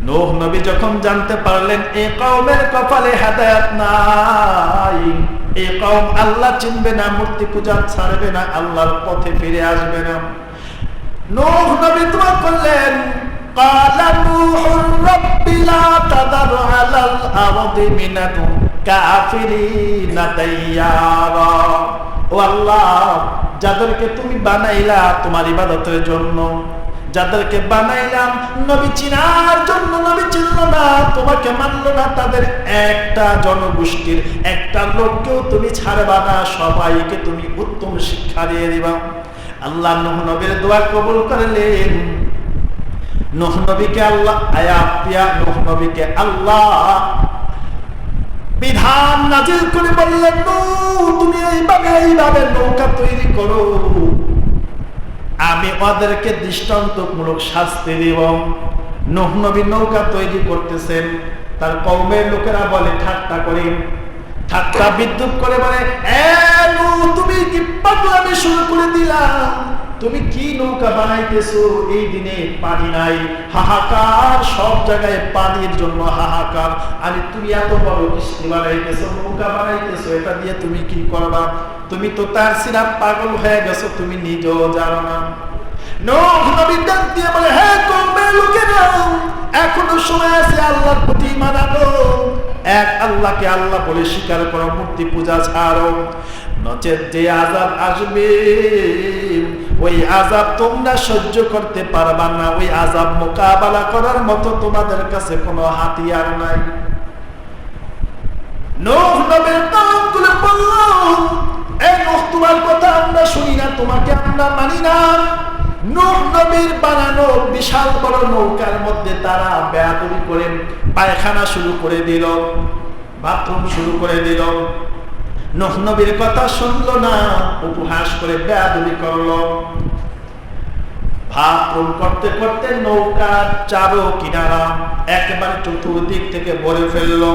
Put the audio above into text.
নূহ নবী যখন জানতে পারলেন এই কওমের কপালে হেদায়েত নাই, এই কওম আল্লাহ চিনবে না, মূর্তি পূজা ছাড়বে না, আল্লাহর পথে ফিরে আসবে না, নূহ নবী দোয়া করলেন, قال نوح رب لا تذر على الأرض من الكافرين ديارا। ও আল্লাহ, যাদেরকে তুমি বানাইলা তোমার ইবাদতের জন্য, যাদেরকে বানাইলাম নবী চিনার জন্য, নবী চিনল না, তোমাকে মানল না, তাদের একটা জনগোষ্ঠীর একটা লোককেও তুমি ছাড়বা না, সবাইকে তুমি উত্তম শিক্ষা দিয়ে দিবা। আল্লাহ নূহ নবীর দোয়া কবুল করলেন। নূহ নবীকে আল্লাহ নূহ নবীকে আল্লাহ বিধান নাজিল করে বললেন, নূহ তুমি এইভাবে নৌকা তৈরি করো, আমি ওদেরকে দৃষ্টান্তমূলক শাস্তি দিব। নূহ নবী নৌকা তৈরি করতেছেন, তার কওমের লোকেরা বলে ঠাট্টা করে, ঠাট্টা বিদ্রুপ করে বলে, নূহ তুমি কি পাগলামি শুরু করে দিলা, তুমি কি নৌকা বানাইতেছো, এই দিনে পানি নাই, হাহাকার, সব জায়গায় পানির জন্য হাহাকার, আরে তুমি এত বড় কিস্তি বানাইতেছো, নৌকা বানাইতেছো, এটা দিয়ে তুমি কি করবা, তুমি তো তার সিরা পাগল হয়ে গেছো, তুমি নিজেও জানো না। নূহ নবী ডাক দিয়ে বলে, হে কওমের লোকেরা, এখনো সময় আছে আল্লাহর প্রতি ঈমান আনো, এক আল্লাহকে আল্লাহ বলে স্বীকার করো, মূর্তি পূজা ছাড়ো, নচেত যে আযাব আসবে ওই আযাব তোমরা সহ্য করতে পারবা না, ওই আযাব মোকাবেলা করার মতো তোমাদের কাছে কোনো হাতিয়ার নাই। নূহ নবীর কওমগুলো বলল, এই নূহ তোমার কথা আমরা শুনি না, তোমাকে আমরা মানি না। নূহ নবীর বানানো বিশাল বড় নৌকার মধ্যে তারা বেয়াদবি করে পায়খানা শুরু করে দিল, বাথরুম শুরু করে দিল। নূহ নবীর কথা শুনলো না, উপহাস করে বেয়াদবি করলো। বাথরুম করতে করতে নৌকার চারো কিনারা একেবারে চতুর্দিক থেকে ভরে ফেললো।